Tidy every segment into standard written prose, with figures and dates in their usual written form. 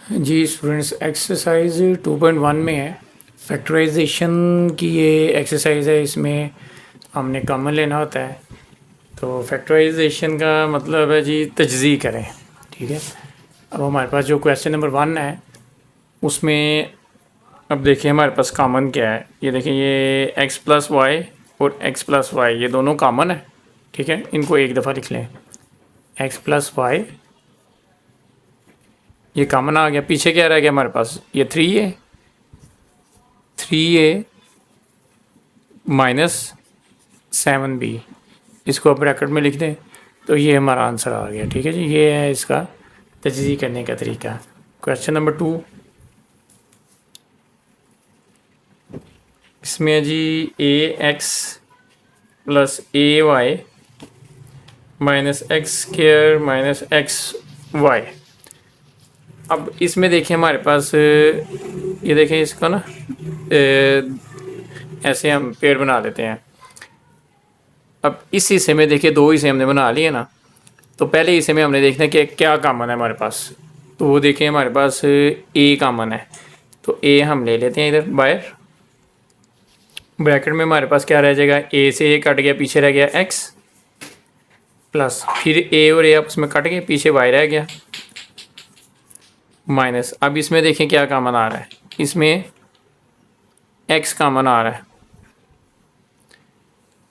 जी students, exercise 2.1 में है। Factorisation की ये एक्सरसाइज है। इसमें हमने कॉमन लेना होता है। तो फैक्टराइजेशन का मतलब है जी तजज़ी करें। ठीक है। अब हमारे पास जो क्वेश्चन नंबर 1 है उसमें अब देखिए हमारे पास कॉमन क्या है। ये देखिए, ये x प्लस वाई और x प्लस वाई ये दोनों कॉमन है। ठीक है, इनको एक दफ़ा लिख लें। x प्लस वाई ये कॉमन आ गया। पीछे क्या रह गया हमारे पास? ये 3a माइनस 7b, इसको आप ब्रैकेट में लिख दें तो ये हमारा आंसर आ गया। ठीक है जी, ये है इसका तजज़ी करने का तरीका। क्वेश्चन नंबर 2, इसमें है जी ax plus ay minus x square minus x y. अब इसमें देखिए हमारे पास ये देखें इसका ना ऐसे हम पेड़ बना लेते हैं। अब इस हिस्से में देखिए दो हिस्से हमने बना लिए ना, तो पहले हिस्से में हमने देखना है कि क्या कॉमन है हमारे पास। तो वो देखें हमारे पास ए कॉमन है, तो ए हम ले लेते हैं इधर बाहर। ब्रैकेट में हमारे पास क्या रह जाएगा? ए से ए कट गया, पीछे रह गया एक्स प्लस फिर ए और ए आपस में कट गए, पीछे वाई रह गया माइनस। अब इसमें देखें क्या कॉमन आ रहा है, इसमें एक्स कॉमन आ रहा है।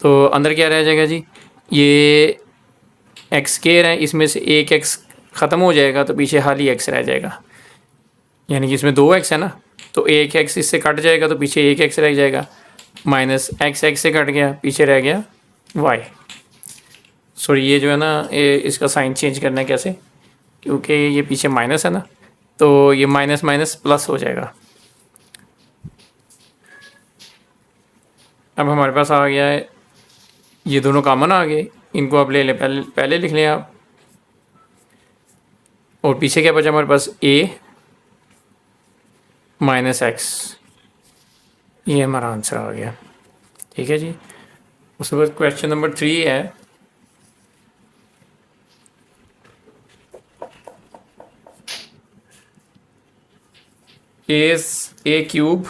तो अंदर क्या रह जाएगा जी? ये एक्स स्क्वायर है, इसमें से एक एक्स ख़त्म हो जाएगा तो पीछे खाली एक्स रह जाएगा। यानी कि इसमें दो एक्स है ना, तो एक एक्स इससे कट जाएगा तो पीछे एक एक्स रह जाएगा माइनस एक्स एक्स से कट गया, पीछे रह गया वाई। सॉरी, ये जो है ना इसका साइन चेंज करना है कैसे, क्योंकि ये पीछे माइनस है ना, तो ये माइनस माइनस प्लस हो जाएगा। अब हमारे पास आ गया है, ये दोनों कॉमन आ गए, इनको आप ले लें, पहले लिख लें आप। और पीछे क्या बचा हमारे पास? a माइनस एक्स, ये हमारा आंसर आ गया। ठीक है जी। उसके बाद क्वेश्चन नंबर 3 है, a cube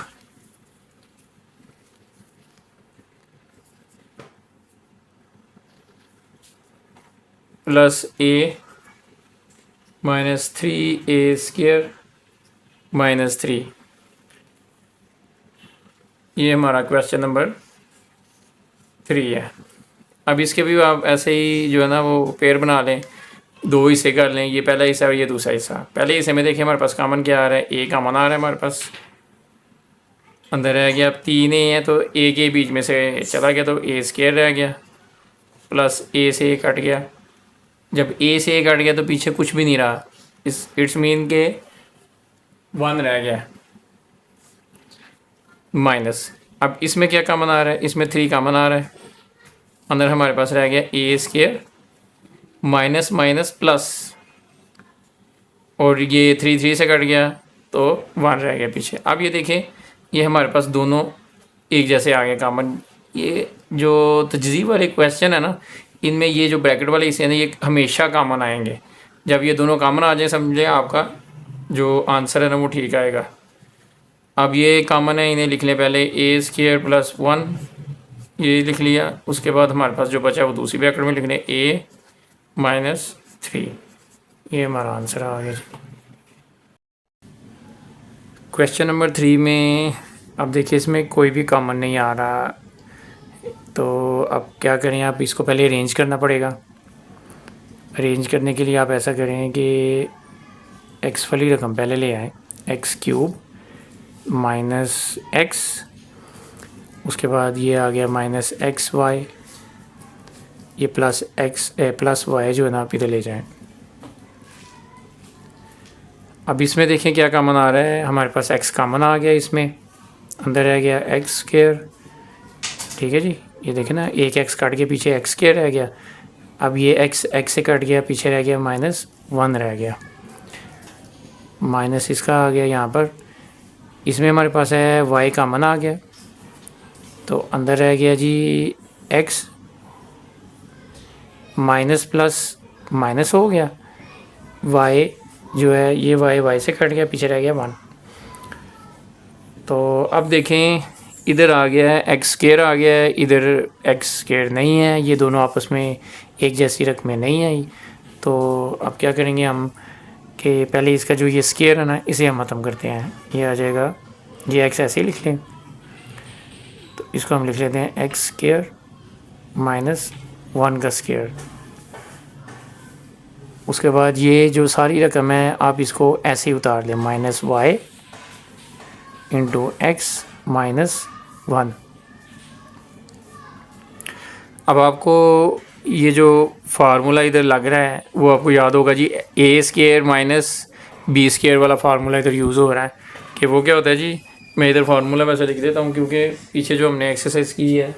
plus a minus 3a square minus 3, ये हमारा क्वेश्चन नंबर 3 है। अब इसके भी आप ऐसे ही जो है ना वो पेयर बना लें, दो हिस्से कर लें, ये पहला हिस्सा और ये दूसरा हिस्सा। पहले हिस्से में देखिए हमारे पास कॉमन क्या आ रहा है? ए कॉमन आ रहा है हमारे पास, अंदर रह गया। अब 3a है तो ए के बीच में से चला गया तो ए स्क्वायर रह गया प्लस ए से ए कट गया। जब ए से ए कट गया तो पीछे कुछ भी नहीं रहा, इट्स मीन के 1 रह गया माइनस। अब इसमें क्या कॉमन आ रहा है? इसमें 3 कॉमन आ रहा है, अंदर हमारे पास रह गया ए स्क्वायर माइनस माइनस प्लस, और ये 3 3 से कट गया तो 1 रह गया पीछे। अब ये देखें, ये हमारे पास दोनों एक जैसे आ गए कॉमन। ये जो तजज़ी वाले क्वेश्चन है ना, इनमें ये जो ब्रैकेट वाले हिस्से हैं ये हमेशा कॉमन आएंगे। जब ये दोनों कॉमन आ जाए समझे आपका जो आंसर है ना वो ठीक आएगा। अब ये कॉमन है, इन्हें लिख लें पहले, ए स्क्वायर प्लस 1 ये लिख लिया। उसके बाद हमारे पास जो बचा वो दूसरी ब्रैकेट में लिख लें, ए माइनस 3, ये हमारा आंसर आ गया। क्वेश्चन नंबर 3 में अब देखिए इसमें कोई भी कॉमन नहीं आ रहा, तो अब क्या करें? आप इसको पहले अरेंज करना पड़ेगा। अरेंज करने के लिए आप ऐसा करें कि एक्स वाली रकम पहले ले आएँ, एक्स क्यूब माइनस एक्स, उसके बाद ये आ गया माइनस एक्स वाई, ये प्लस एक्स प्लस वाई जो है ना आप इधर ले जाएं। अब इसमें देखें क्या कॉमन आ रहा है, हमारे पास एक्स कॉमन आ गया, इसमें अंदर रह गया एक्स स्क्वायर। ठीक है जी, ये देखें ना, एक एक्स काट के पीछे एक्स स्क्वायर रह गया। अब ये एक्स एक्स से कट गया, पीछे रह गया माइनस 1 रह गया, माइनस इसका आ गया यहाँ पर। इसमें हमारे पास है वाई कॉमन आ गया, तो अंदर रह गया जी एक्स माइनस प्लस माइनस हो गया, वाई जो है ये y से कट गया, पीछे रह गया 1। तो अब देखें इधर आ गया है एक्स स्क्वायर आ गया है, इधर एक्स स्क्वायर नहीं है, ये दोनों आपस में एक जैसी रकमें नहीं आई। तो अब क्या करेंगे हम कि पहले इसका जो ये स्क्वायर है ना, इसे हम ख़त्म करते हैं। ये आ जाएगा, ये एक्स ऐसे ही लिख लें, तो इसको हम लिख लेते हैं एक्स स्क्वायर माइनस 1 का स्क्वायर। उसके बाद ये जो सारी रकम है आप इसको ऐसे ही उतार लें, minus y into x minus 1। अब आपको ये जो फार्मूला इधर लग रहा है वो आपको याद होगा जी, ए स्क्वायर माइनस बी स्क्वायर वाला फार्मूला इधर यूज़ हो रहा है। कि वो क्या होता है जी, मैं इधर फार्मूला वैसे लिख देता हूँ क्योंकि पीछे जो हमने एक्सरसाइज की है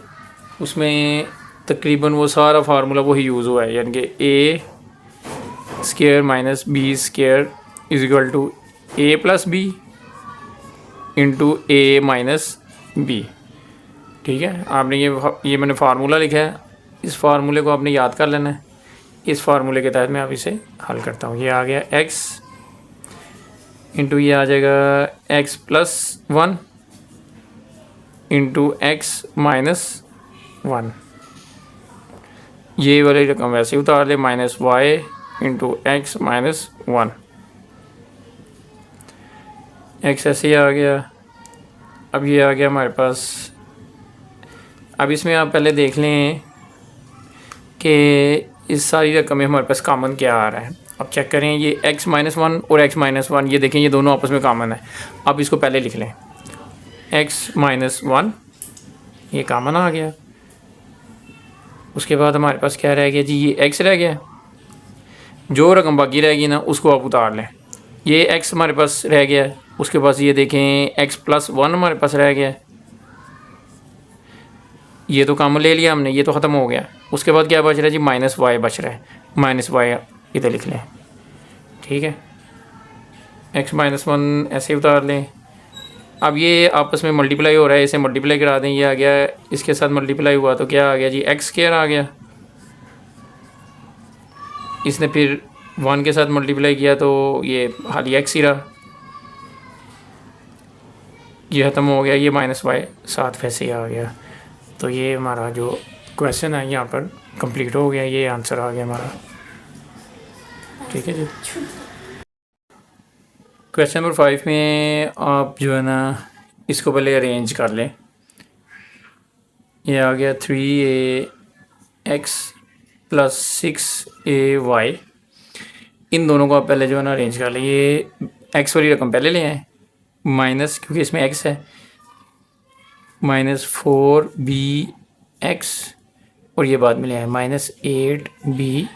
उसमें तकरीबन वो सारा फार्मूला वही यूज़ हुआ है, यानी कि A square minus B square is equal to A plus B into A minus B. ठीक है, आपने ये मैंने फार्मूला लिखा है, इस फार्मूले को आपने याद कर लेना है। इस फार्मूले के तहत मैं अब इसे हल करता हूँ। ये आ गया x इंटू ये आ जाएगा x plus 1 into x minus 1। ये वाली रकम वैसे उतार ले, minus y into x minus 1। X ऐसे ही आ गया। अब ये आ गया हमारे पास। अब इसमें आप पहले देख लें कि इस सारी रकम में हमारे पास कॉमन क्या आ रहा है। अब चेक करें, ये x माइनस 1 और x माइनस 1, ये देखें ये दोनों आपस में कॉमन है। अब इसको पहले लिख लें, x माइनस 1 ये कॉमन आ गया। उसके बाद हमारे पास क्या रह गया जी, ये x रह गया। जो रकम बाकी रहेगी ना उसको आप उतार लें। ये x हमारे पास रह गया, उसके पास ये देखें x प्लस 1 हमारे पास रह गया। ये तो कॉमन ले लिया हमने, ये तो ख़त्म हो गया। उसके बाद क्या बच रहा है जी, माइनस वाई बच रहा है। माइनस वाई इधर लिख लें, ठीक है। x माइनस 1 ऐसे उतार लें। अब ये आपस में मल्टीप्लाई हो रहा है, इसे मल्टीप्लाई करा दें। ये आ गया, इसके साथ मल्टीप्लाई हुआ तो क्या आ गया जी, एक्स स्क्वायर आ गया। इसने फिर 1 के साथ मल्टीप्लाई किया तो ये खाली एक्स ही रहा, ये ख़त्म हो गया। ये माइनस वाई साथ वैसे ही आ गया। तो ये हमारा जो क्वेश्चन है यहाँ पर कंप्लीट हो गया, ये आंसर आ गया हमारा। ठीक है जी। क्वेश्चन नंबर 5 में आप जो है ना इसको पहले अरेंज कर लें। ये आ गया 3ax प्लस 6ay। इन दोनों को आप पहले जो है ना अरेंज कर लें। ये x वाली रकम पहले ले आए, माइनस क्योंकि इसमें x है, माइनस 4bx और ये बाद में ले आए माइनस 8by।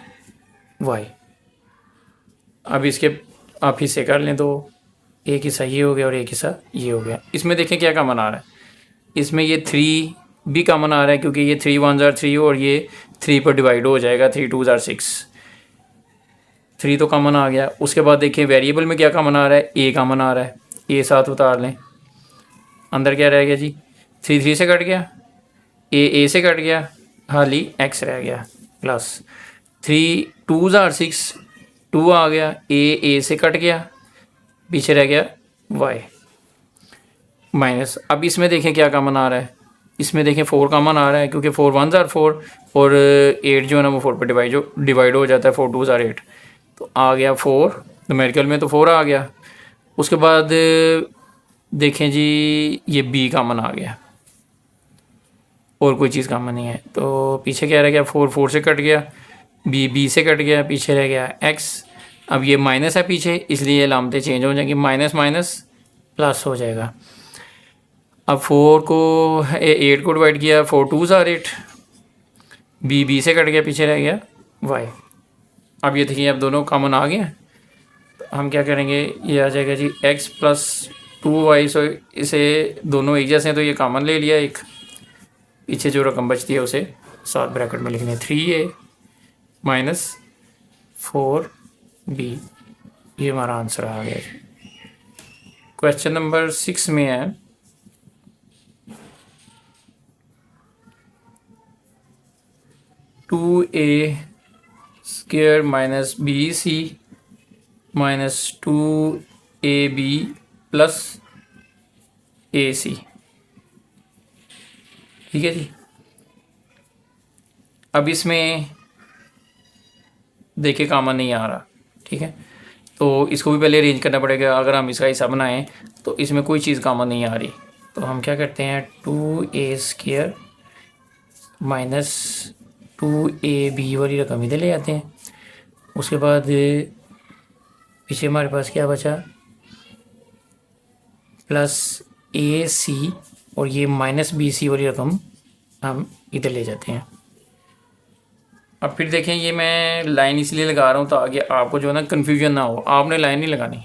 अब इसके आप हिस्से कर लें तो एक हिस्सा ये हो गया और एक हिस्सा ये हो गया। इसमें देखें क्या कॉमन आ रहा है, इसमें ये 3 भी कॉमन आ रहा है क्योंकि ये 3 1s are 3 और ये 3 पर डिवाइड हो जाएगा, 3 2s are 6। 3 तो कॉमन आ गया। उसके बाद देखें वेरिएबल में क्या कॉमन आ रहा है, ए कॉमन आ रहा है, ए साथ उतार लें। अंदर क्या रह गया जी, 3 3 से कट गया, ए से कट गया, खाली एक्स रह गया, प्लस 3 2s are 6, 2 आ गया, ए से कट गया, पीछे रह गया y माइनस। अब इसमें देखें क्या कॉमन आ रहा है, इसमें देखें 4 कॉमन आ रहा है क्योंकि 4 1s are 4 और 8 जो है ना वो 4 पर डिवाइड हो जाता है, 4 2s are 8। तो आ गया 4, न्यूमेरिकल में तो 4 आ गया। उसके बाद देखें जी ये b कॉमन आ गया और कोई चीज़ कॉमन नहीं है। तो पीछे क्या रह गया, 4 4 से कट गया, b से कट गया, पीछे रह गया x। अब ये माइनस है पीछे, इसलिए लामतें चेंज हो जाएंगी, माइनस माइनस प्लस हो जाएगा। अब 4 को 8 को डिवाइड किया, 4 2s are 8, b से कट गया, पीछे रह गया y। अब ये देखिए अब दोनों कॉमन आ गए। तो हम क्या करेंगे, ये आ जाएगा जी x प्लस 2y। सो इसे दोनों एक जैसे हैं तो ये कॉमन ले लिया एक, पीछे जो रकम बचती है उसे साथ ब्रैकेट में लिखने, 3a माइनस 4b। ये हमारा आंसर आ गया। क्वेश्चन नंबर 6 में है 2a square minus bc -2ab plus AC। ठीक है जी। अब इसमें देखिए कॉमन नहीं आ रहा, ठीक है, तो इसको भी पहले अरेंज करना पड़ेगा। अगर हम इसका हिस्सा बनाएं तो इसमें कोई चीज़ कॉमन नहीं आ रही, तो हम क्या करते हैं 2a² माइनस 2ab वाली रकम इधर ले आते हैं। उसके बाद पीछे हमारे पास क्या बचा, प्लस AC, और ये -BC वाली रकम हम इधर ले जाते हैं। अब फिर देखें, ये मैं लाइन इसलिए लगा रहा हूँ ताकि आपको जो है ना कन्फ्यूजन ना हो। आपने लाइन नहीं लगानी,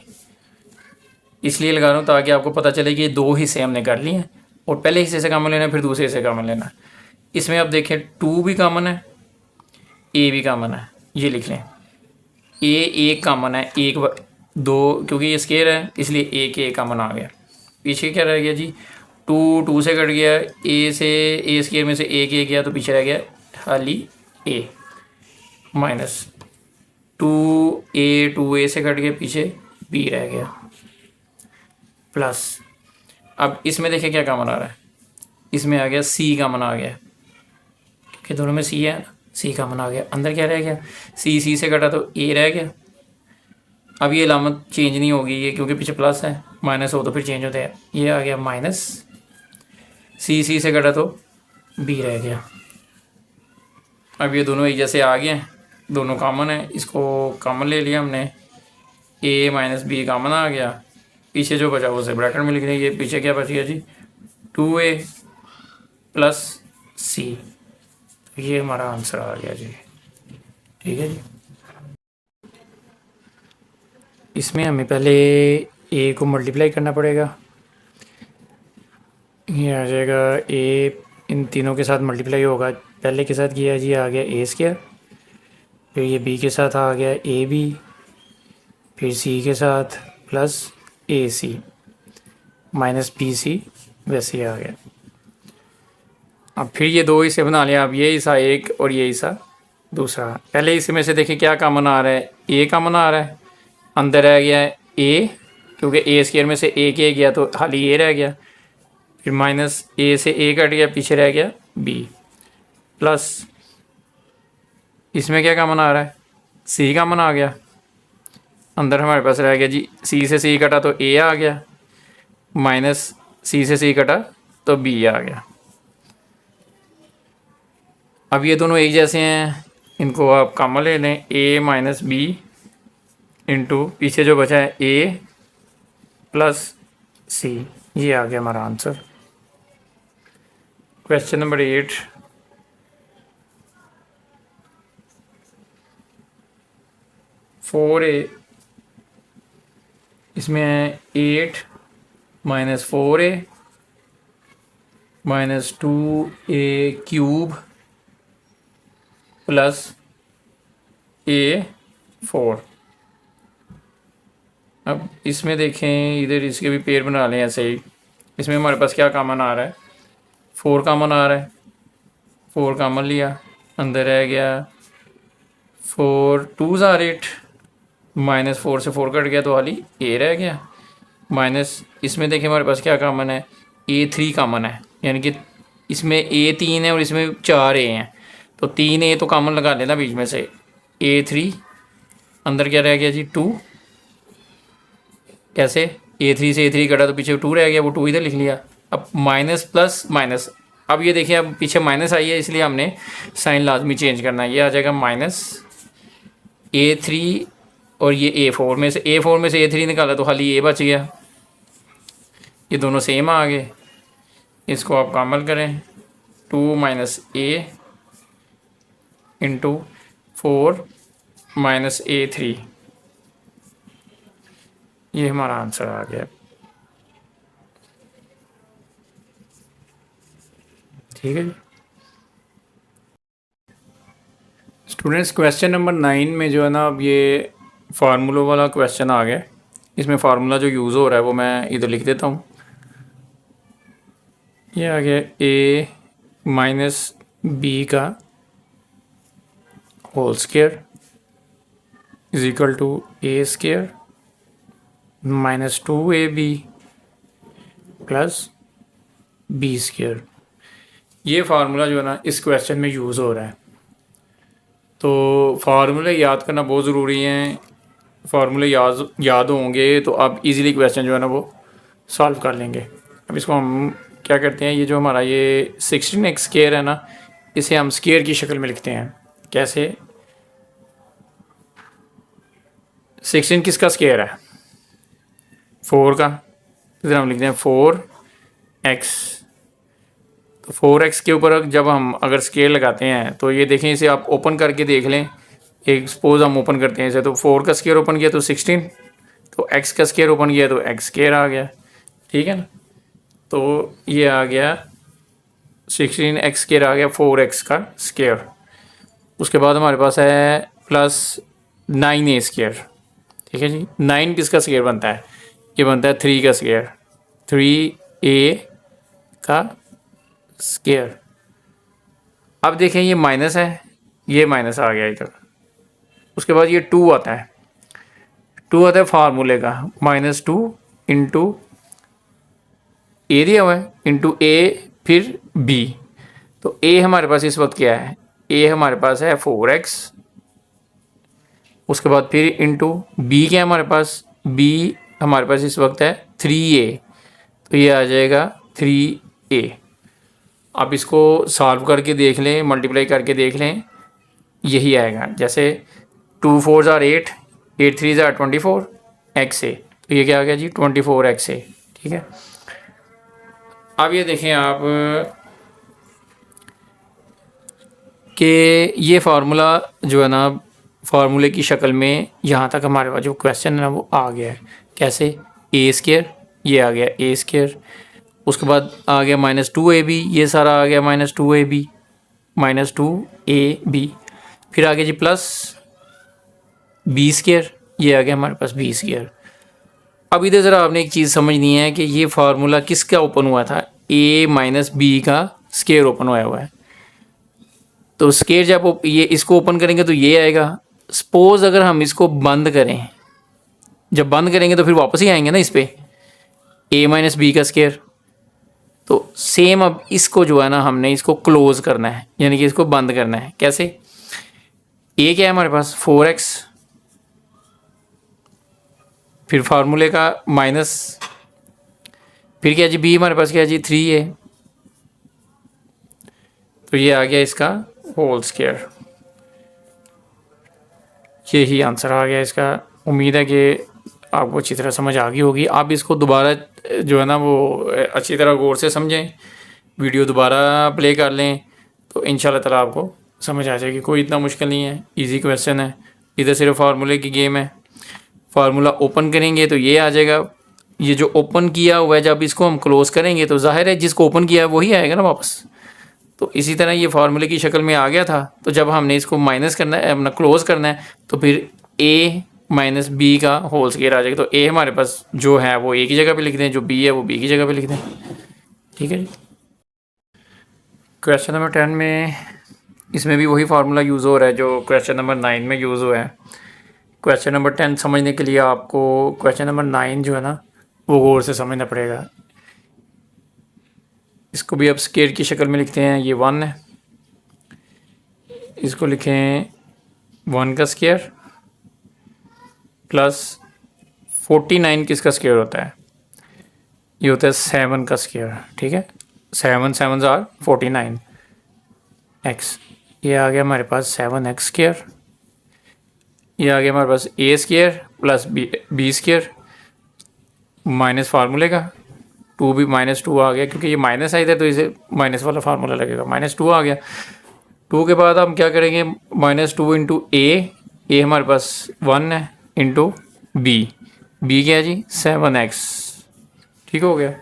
इसलिए लगा रहा हूँ ताकि आपको पता चले कि ये दो हिस्से हमने कर लिए हैं और पहले हिस्से से कॉमन लेना है, फिर दूसरे हिस्से कॉमन लेना है। इसमें अब देखें 2 भी कॉमन है, A भी कॉमन है, ये लिख लें। A एक कॉमन है, एक दो, क्योंकि ये स्केयर है इसलिए एक A कॉमन आ गया। पीछे क्या रह गया जी, 2 से कट गया, A से A स्केयर में से एक A गया, तो पीछे रह गया खाली A, माइनस 2A से कट गया, पीछे B रह गया, प्लस अब इसमें देखिए क्या कॉमन आ रहा है, इसमें आ गया C कॉमन आ गया, क्योंकि दोनों में C है, C कॉमन आ गया। अंदर क्या रह गया, C से कटा तो A रह गया। अब ये अलामत चेंज नहीं होगी, ये क्योंकि पीछे प्लस है, माइनस हो तो फिर चेंज होता है। ये आ गया माइनस, C से कटा तो B रह गया। अब ये दोनों एक जैसे आ गए हैं, दोनों कॉमन है, इसको कॉमन ले लिया हमने, A माइनस B कॉमन आ गया। पीछे जो बचा वो उसे ब्रैकेट में लिख दें। ये पीछे क्या बच गया जी, 2A प्लस C, ये हमारा आंसर आ गया जी। ठीक है जी। इसमें हमें पहले A को मल्टीप्लाई करना पड़ेगा, ये आ जाएगा A, इन तीनों के साथ मल्टीप्लाई होगा। पहले के साथ किया जी, आ गया A², फिर ये B के साथ आ गया AB, फिर C के साथ प्लस AC माइनस BC, वैसे ही आ गया। अब फिर ये दो हिस्से बना लिया। अब ये हिस्सा एक और ये हिस्सा दूसरा। पहले हिस्से में से देखिए क्या कॉमन आ रहा है, A कॉमन आ रहा है, अंदर रह गया है A, क्योंकि A² में से एक A गया तो खाली A रह गया, फिर माइनस A से A कट गया, पीछे रह गया B, प्लस इसमें क्या कॉमन आ रहा है, C कॉमन आ गया, अंदर हमारे पास रह गया जी C से C कटा तो A आ गया, माइनस C से C कटा तो B आ गया। अब ये दोनों एक जैसे हैं, इनको आप कॉमन ले लें, A माइनस B इंटू पीछे जो बचा है A प्लस C, ये आ गया हमारा आंसर। क्वेश्चन नंबर 8, इसमें है 8 minus 4A minus 2A³ plus A4। अब इसमें देखें, इधर इसके भी पेयर बना लें ऐसे ही। इसमें हमारे पास क्या कॉमन आ रहा है, 4 कॉमन आ रहा है, 4 कॉमन लिया, अंदर रह गया 4 2s आर 8, माइनस 4 से 4 कट गया तो खाली A रह गया, माइनस इसमें देखिए हमारे पास क्या कॉमन है, A3 कॉमन है, यानी कि इसमें A3 है और इसमें 4 A हैं, तो 3 A तो कॉमन लगा लेना बीच में से, A3, अंदर क्या रह गया जी 2, कैसे A3 से A3 कटा तो पीछे 2 रह गया, वो 2 इधर लिख लिया। अब माइनस प्लस माइनस, अब ये देखिए अब पीछे माइनस आई है इसलिए हमने साइन लाजमी चेंज करना है। ये आ जाएगा माइनस A3 और ये A4 में से A3 निकाला तो खाली A बच गया, ये दोनों सेम आ गए, इसको आप कॉमन करें, 2 minus A into 4 minus A3, ये हमारा आंसर आ गया। ठीक है जी स्टूडेंट्स, क्वेश्चन नंबर 9 में जो है ना, अब ये फार्मूलों वाला क्वेश्चन आ गया। इसमें फार्मूला जो यूज़ हो रहा है वो मैं इधर लिख देता हूँ। ये आ गया A माइनस B का whole square is equal to a square minus 2ab plus b square. ये फार्मूला जो है ना इस क्वेश्चन में यूज़ हो रहा है। तो फार्मूले याद करना बहुत ज़रूरी हैं। फार्मूले याद होंगे तो आप इजीली क्वेश्चन जो है ना वो सॉल्व कर लेंगे। अब इसको हम क्या करते हैं, ये जो हमारा ये 16x स्केयर है ना, इसे हम स्केयर की शक्ल में लिखते हैं। कैसे? 16 किसका स्केयर है? 4 का। इधर हम लिखते हैं 4x। तो 4x के ऊपर जब हम अगर स्केयर लगाते हैं तो ये देखें, इसे आप ओपन करके देख लें। एक सपोज हम ओपन करते हैं इसे, तो 4 का स्केयर ओपन किया तो 16, तो x का स्केयर ओपन किया तो x स्केयर आ गया। ठीक है ना? तो ये आ गया 16x स्केयर आ गया 4x का स्केयर। उसके बाद हमारे पास है प्लस 9a स्केयर। ठीक है जी। 9 किसका स्केयर बनता है? ये बनता है 3 का स्केयर, 3a का स्केयर। अब देखें ये माइनस है, ये माइनस आ गया इधर। उसके बाद ये 2 आता है, 2 आता है फार्मूले का, -2 इंटू ए दिया हुआ है इंटू ए फिर b। तो a हमारे पास इस वक्त क्या है? a हमारे पास है 4x। उसके बाद फिर इंटू b क्या है हमारे पास? b हमारे पास इस वक्त है 3a। तो ये आ जाएगा 3a। आप इसको सॉल्व करके देख लें, मल्टीप्लाई करके देख लें, यही आएगा। जैसे 2 4 8, 8 3 24 x a। तो ये क्या आ गया जी? 24x a। ठीक है। अब ये देखें आप कि ये फार्मूला जो है ना, फार्मूले की शक्ल में यहाँ तक हमारे पास जो क्वेश्चन है ना वो आ गया है। कैसे? ए स्केयर, ये आ गया ए स्केयर। उसके बाद आ गया -2ab, ये सारा आ गया -2ab, -2ab। फिर आ गया जी प्लस बी स्केयर, ये आ गया हमारे पास बी स्केयर। अब इधर ज़रा आपने एक चीज़ समझनी है कि ये फार्मूला किसका ओपन हुआ था? a माइनस बी का स्केयर ओपन हुआ है। तो स्केयर जब ये इसको ओपन करेंगे तो ये आएगा। सपोज अगर हम इसको बंद करें, जब बंद करेंगे तो फिर वापस ही आएंगे ना इस पे, a माइनस बी का स्केयर। तो सेम अब इसको जो है ना हमने इसको क्लोज करना है, यानी कि इसको बंद करना है। कैसे? a क्या है हमारे पास? 4x, फिर फार्मूले का माइनस, फिर क्या जी b हमारे पास क्या है जी? 3a। तो ये आ गया इसका होल स्केयर। यही आंसर आ गया इसका। उम्मीद है कि आपको अच्छी तरह समझ आ गई होगी। आप इसको दोबारा जो है ना वो अच्छी तरह गौर से समझें, वीडियो दोबारा प्ले कर लें, तो इंशाल्लाह ताला आपको समझ आ जाएगी। कोई इतना मुश्किल नहीं है, इजी क्वेश्चन है। इधर सिर्फ फार्मूले की गेम है। फार्मूला ओपन करेंगे तो ये आ जाएगा। ये जो ओपन किया हुआ है, जब इसको हम क्लोज़ करेंगे तो जाहिर है जिसको ओपन किया है वही आएगा ना वापस। तो इसी तरह ये फार्मूले की शक्ल में आ गया था। तो जब हमने इसको माइनस करना है, अपना क्लोज़ करना है, तो फिर a माइनस बी का होल स्केयर आ जाएगा। तो a हमारे पास जो है वो a की जगह पे लिख दें, जो b है वो b की जगह पे लिख दें। ठीक है जी। क्वेश्चन नंबर 10 में इसमें भी वही फार्मूला यूज़ हो रहा है जो क्वेश्चन नंबर 9 में यूज़ हुआ है। क्वेश्चन नंबर 10 समझने के लिए आपको क्वेश्चन नंबर 9 जो है ना वो गौर से समझना पड़ेगा। इसको भी अब स्केयर की शक्ल में लिखते हैं। ये 1 है, इसको लिखें 1 का स्केयर प्लस 49 किसका स्केयर होता है? ये होता है 7 का स्केयर। ठीक है, 7 7 आर 49 x। ये आ गया हमारे पास 7x स्केयर। ये आ गया हमारे पास a square plus b square minus फार्मूले का 2 भी -2 आ गया, क्योंकि ये माइनस है इधर तो इसे माइनस वाला फार्मूला लगेगा। -2 आ गया। 2 के बाद हम क्या करेंगे? -2 इंटू ए हमारे पास 1 है इंटू बी क्या है जी? 7x। ठीक हो गया।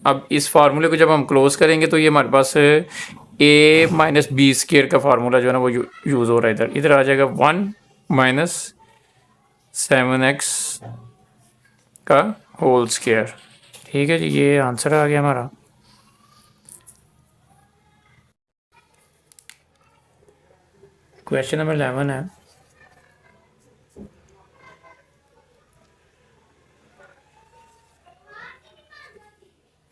अब इस फार्मूले को जब हम क्लोज करेंगे तो ये हमारे पास a माइनस बी स्केयर का फार्मूला जो है ना वो यूज़ हो रहा है। इधर आ जाएगा 1 माइनस 7x का होल स्केयर। ठीक है जी, ये आंसर आ गया हमारा। क्वेश्चन नंबर 11 है।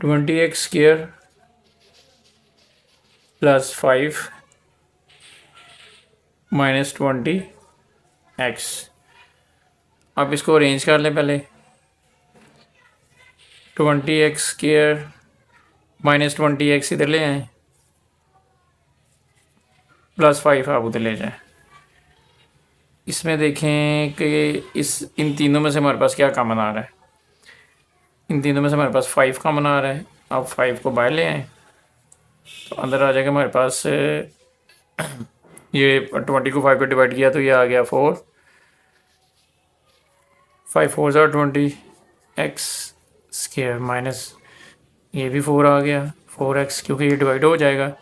20x² plus 5 minus 20x। अब इसको अरेंज कर लें पहले। 20x² माइनस 20x इधर ले आए, प्लस 5 आप उधर ले जाएं। इसमें देखें कि इन तीनों में से हमारे पास क्या कॉमन आ रहा है। इन तीनों में से हमारे पास 5 कॉमन आ रहा है। अब 5 को बाहर ले आएँ तो अंदर आ जाएगा हमारे पास ये 20 को 5 को डिवाइड किया तो ये आ गया 4, 5 4 ज़ा 20x² माइनस ये भी 4 आ गया 4x, क्योंकि ये डिवाइड हो जाएगा।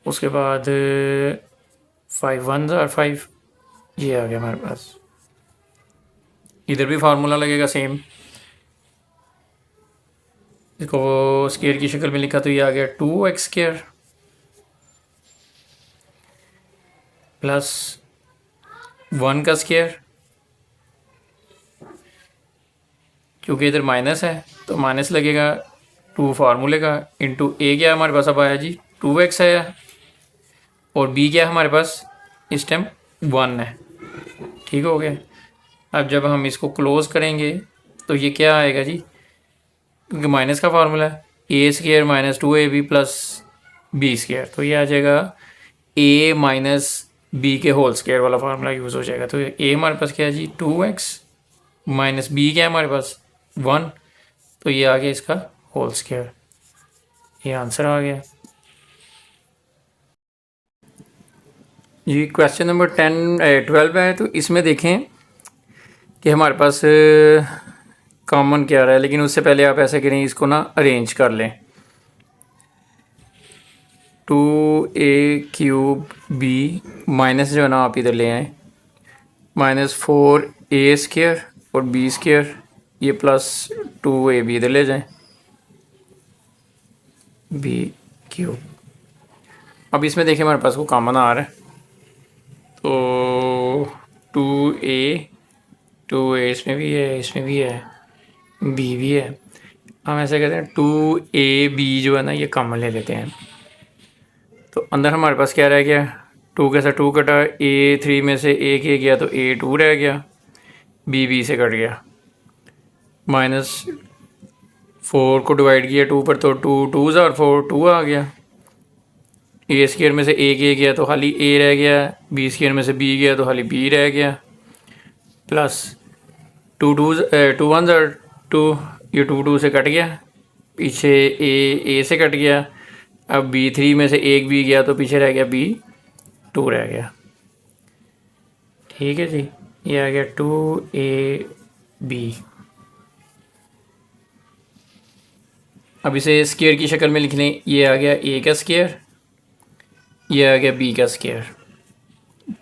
उसके बाद 5 1 ज़ा 5, ये आ गया हमारे पास। इधर भी फार्मूला लगेगा सेम। इसको स्क्वायर की शक्ल में लिखा तो ये आ गया 2x² प्लस 1 का स्क्वायर, क्योंकि इधर माइनस है तो माइनस लगेगा 2 फार्मूले का इंटू ए क्या हमारे पास अब आया जी 2x आया, और बी क्या हमारे पास इस टाइम 1 है। ठीक हो गया। अब जब हम इसको क्लोज करेंगे तो ये क्या आएगा जी, क्योंकि माइनस का फार्मूला है a² minus 2ab plus b², तो ये आ जाएगा a माइनस बी के होल स्क्वायर वाला फार्मूला यूज़ हो जाएगा। तो a हमारे पास क्या है जी 2x माइनस b क्या है हमारे पास 1, तो ये आ गया इसका होल स्क्वायर। ये आंसर आ गया। ये क्वेश्चन नंबर 12 है। तो इसमें देखें कि हमारे पास कॉमन क्या रहा है, लेकिन उससे पहले आप ऐसा करें, इसको ना अरेंज कर लें। 2a³ माइनस जो है ना आप इधर ले आएँ, माइनस 4a² और b², ये प्लस 2ab इधर ले जाएं, b³। अब इसमें देखिए हमारे पास को कॉमन आ रहा है, तो 2a इसमें भी है, इसमें भी है, b भी है। हम ऐसे कहते हैं 2ab जो है ना ये कॉमन ले लेते हैं। तो अंदर हमारे पास क्या रह गया, 2 के साथ 2 कटा, a3 में से a गया तो a2 रह गया, b से कट गया, माइनस 4 को डिवाइड किया 2 पर तो 2 2 और 4 2 आ गया, a² में से a गया तो खाली a रह गया, b² में से b गया तो खाली b रह गया, प्लस 2 1 और 2, ये 2 2 से कट गया, पीछे a से कट गया। अब b3 में से एक b गया तो पीछे रह गया b2 रह गया। ठीक है जी, ये आ गया 2ab। अब इसे स्क्वायर की शक्ल में लिख लें, ये आ गया a का स्क्वायर, ये आ गया b का स्क्वायर,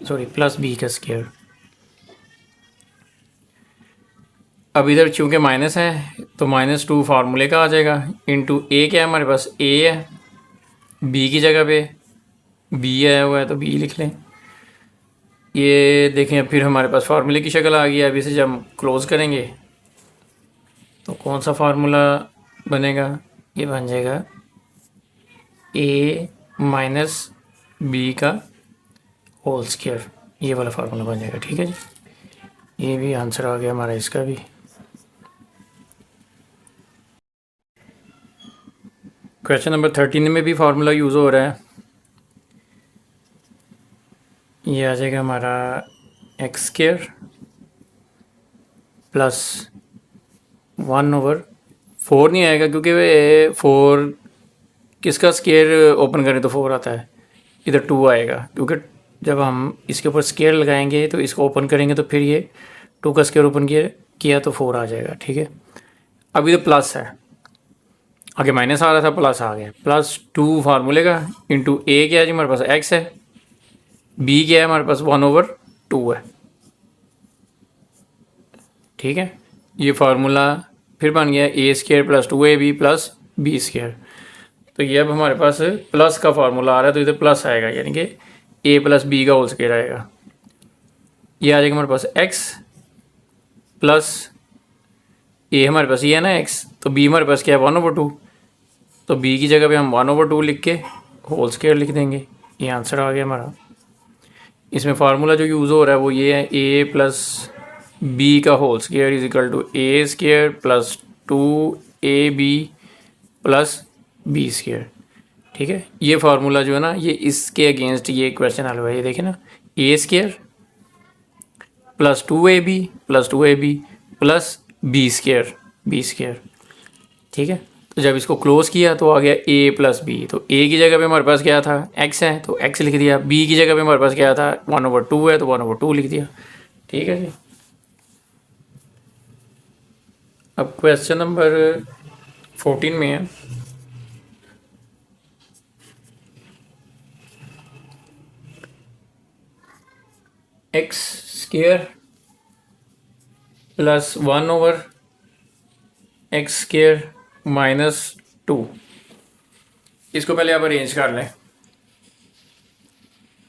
सॉरी प्लस b का स्क्वायर। अब इधर चूँकि माइनस है तो -2 फार्मूले का आ जाएगा, इंटू a क्या है हमारे पास a है, b की जगह पे b आया हुआ है तो b लिख लें। ये देखें फिर हमारे पास फार्मूले की शक्ल आ गई है। अब इसे जब हम क्लोज़ करेंगे तो कौन सा फार्मूला बनेगा, ये बन जाएगा a माइनस b का होल स्क्वायर, ये वाला फार्मूला बन जाएगा। ठीक है जी, ये भी आंसर आ गया हमारा इसका भी। क्वेश्चन नंबर 13 में भी फार्मूला यूज़ हो रहा है, ये आ जाएगा हमारा x² प्लस 1/4 नहीं आएगा, क्योंकि 4 किसका स्क्वायर ओपन करें तो 4 आता है, इधर 2 आएगा, क्योंकि जब हम इसके ऊपर स्क्वायर लगाएंगे तो इसको ओपन करेंगे तो फिर ये 2 का स्क्वायर ओपन किया तो 4 आ जाएगा। ठीक है, अभी तो प्लस है, आगे माइनस आ रहा था प्लस आ गया, +2 फार्मूले का इंटू a क्या है जी हमारे पास x है, b क्या है हमारे पास 1/2 है। ठीक है, ये फार्मूला फिर बन गया a² plus 2ab plus b²। तो ये अब हमारे पास प्लस का फार्मूला आ रहा है, तो इधर प्लस आएगा, यानी कि a प्लस b का होल स्क्वायर आएगा। ये आ जाएगा हमारे पास x प्लस a हमारे पास ये है ना x, तो b हमारे पास क्या है 1/2, तो बी की जगह पे हम 1/2 लिख के होल स्क्वायर लिख देंगे। ये आंसर आ गया हमारा। इसमें फार्मूला जो यूज़ हो रहा है वो ये है, ए प्लस बी का whole square is equal to a square plus 2ab plus B square. ठीक है, ये फार्मूला जो है ना, ये इसके अगेंस्ट ये क्वेश्चन हल हुआ है। ये देखें ना, A square plus 2ab plus B square. ठीक है, तो जब इसको क्लोज किया तो आ गया a प्लस बी। तो a की जगह पे हमारे पास क्या था, x है तो x लिख दिया। b की जगह पे हमारे पास क्या था, 1/2 है तो 1/2 लिख दिया। ठीक है जी। अब क्वेश्चन नंबर 14 में है, x square plus 1/x² minus 2। इसको पहले आप अरेंज कर लें,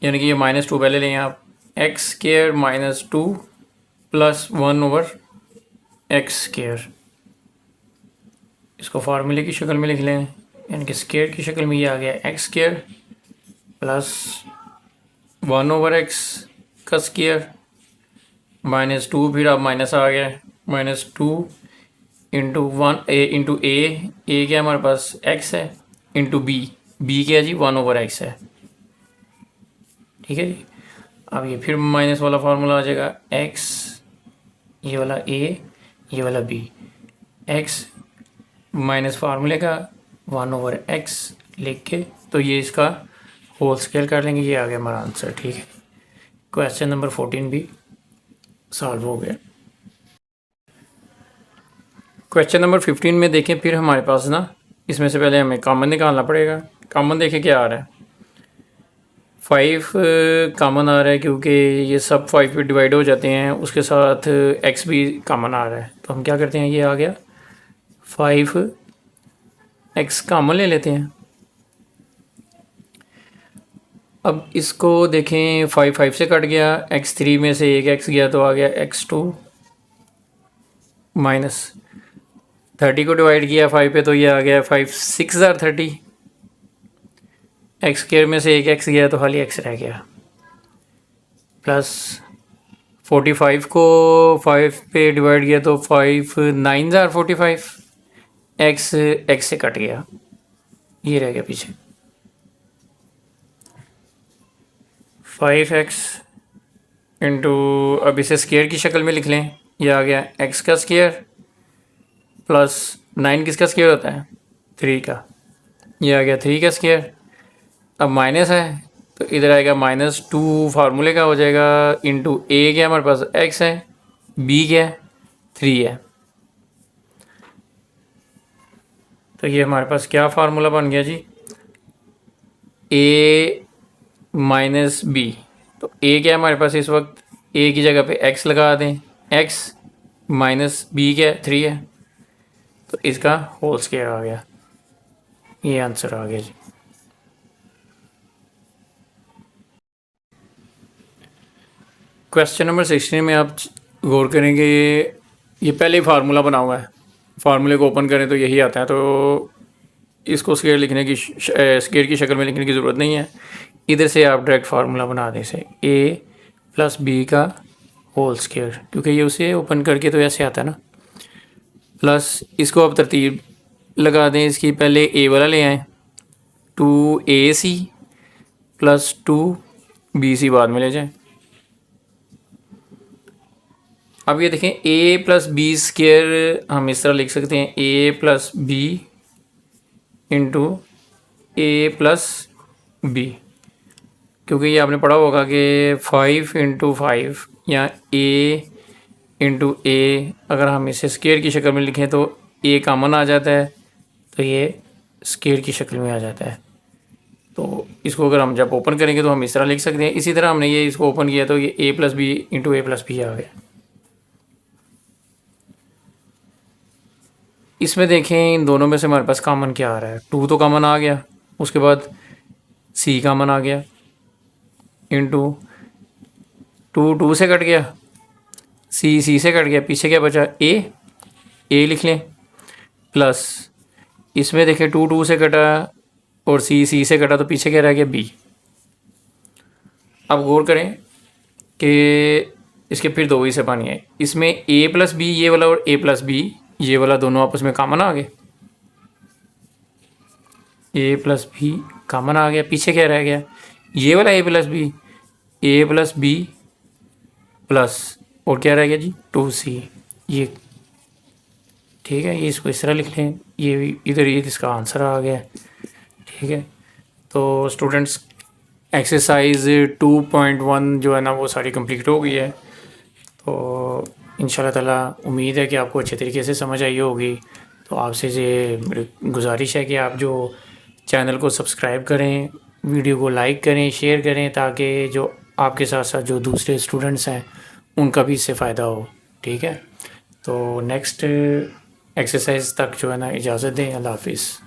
यानी कि ये -2 पहले लें आप। x² minus 2 plus 1/x²। इसको फार्मूले की शक्ल में लिख लें, यानी कि स्क्वायर की शक्ल में ये आ गया x² प्लस 1/x का स्क्वायर माइनस 2, फिर अब माइनस आ गया, -2 इंटू 1 इंटू ए क्या हमारे पास x है, इंटू बी क्या जी 1/x है। ठीक है जी। अब ये फिर माइनस वाला फार्मूला आ जाएगा, x ये वाला a ये वाला b, x माइनस फार्मूले का 1/x लिख के तो ये इसका होल स्क्वायर कर लेंगे। ये आ गया हमारा आंसर। ठीक है, क्वेश्चन नंबर 14 भी सॉल्व हो गया। क्वेश्चन नंबर 15 में देखें, फिर हमारे पास ना इसमें से पहले हमें कॉमन निकालना पड़ेगा। कॉमन देखें क्या आ रहा है, 5 कॉमन आ रहा है क्योंकि ये सब 5 पे डिवाइड हो जाते हैं, उसके साथ x भी कॉमन आ रहा है। तो हम क्या करते हैं, ये आ गया 5x कॉमन ले लेते हैं। अब इसको देखें, 5 से कट गया, x3 में से एक x गया तो आ गया x2 माइनस 30 को डिवाइड किया 5 पे तो ये आ गया 5 6 ज़ार 30। x² में से एक x गया तो खाली x रह गया, प्लस 45 को 5 पे डिवाइड किया तो 5 9 ज़ार 45, x से कट गया, ये रह गया पीछे 5x इंटू, अब इसे स्क्वायर की शक्ल में लिख लें, ये आ गया x का स्क्वायर प्लस 9 किसका स्क्वायर होता है, 3 का, ये आ गया 3 का स्क्वायर। अब माइनस है तो इधर आएगा -2 फार्मूले का हो जाएगा, इंटू a क्या हमारे पास x है, b क्या है 3 है। तो ये हमारे पास क्या फार्मूला बन गया जी, a माइनस बी। तो a क्या है हमारे पास इस वक्त, a की जगह पे x लगा दें, x माइनस बी क्या है 3 है, तो इसका होल स्क्वायर आ गया। ये आंसर आ गया जी। क्वेश्चन नंबर 16 में आप गौर करेंगे, ये पहले ही फार्मूला बना हुआ है, फार्मूले को ओपन करें तो यही आता है, तो इसको स्क्वायर लिखने की स्क्वायर की शक्ल में लिखने की ज़रूरत नहीं है। इधर से आप डायरेक्ट फार्मूला बना दें, से a प्लस बी का होल स्क्वायर, क्योंकि ये उसे ओपन करके तो ऐसे आता है ना, प्लस इसको आप तरतीब लगा दें इसकी, पहले a वाला ले आएँ 2ac प्लस 2bc बाद में ले जाएं। अब ये देखें a प्लस बी स्क्वायर हम इस तरह लिख सकते हैं, a plus B into A plus b, क्योंकि ये आपने पढ़ा होगा कि 5 इंटू 5 या a इंटू ए, अगर हम इसे स्क्वायर की शक्ल में लिखें तो a कॉमन आ जाता है, तो ये स्क्वायर की शक्ल में आ जाता है। तो इसको अगर हम जब ओपन करेंगे तो हम इस तरह लिख सकते हैं। इसी तरह हमने ये इसको ओपन किया तो ये a plus B into A plus B आ गया। इसमें देखें इन दोनों में से हमारे पास कॉमन क्या आ रहा है, 2 तो कॉमन आ गया, उसके बाद c कॉमन आ गया, इंटू 2 से कट गया, c से कट गया, पीछे क्या बचा a लिख लें, प्लस इसमें देखें 2 2 से कटा और सी सी से कटा, तो पीछे क्या रह गया बी। अब गौर करें कि इसके फिर दो ही से पानी है, इसमें ए प्लस बी ये वाला और ए प्लस बी ये वाला दोनों आपस में कॉमन आ गए, ए प्लस बी कॉमन आ गया। पीछे क्या रह गया, ये वाला ए प्लस बी प्लस और क्या रह गया जी 2c। ये ठीक है, ये इसको इस तरह लिख लें, ये भी इधर ये इसका आंसर आ गया। ठीक है, तो स्टूडेंट्स एक्सरसाइज 2.1 जो है ना वो सारी कंप्लीट हो गई है। तो इंशाल्लाह ताला उम्मीद है कि आपको अच्छे तरीके से समझ आई होगी। तो आपसे ये मेरी गुजारिश है कि आप जो चैनल को सब्सक्राइब करें, वीडियो को लाइक करें, शेयर करें, ताकि जो आपके साथ साथ जो दूसरे स्टूडेंट्स हैं उनका भी इससे फ़ायदा हो। ठीक है, तो नेक्स्ट एक्सरसाइज तक जो है ना इजाज़त दें। अल्लाह हाफिज़।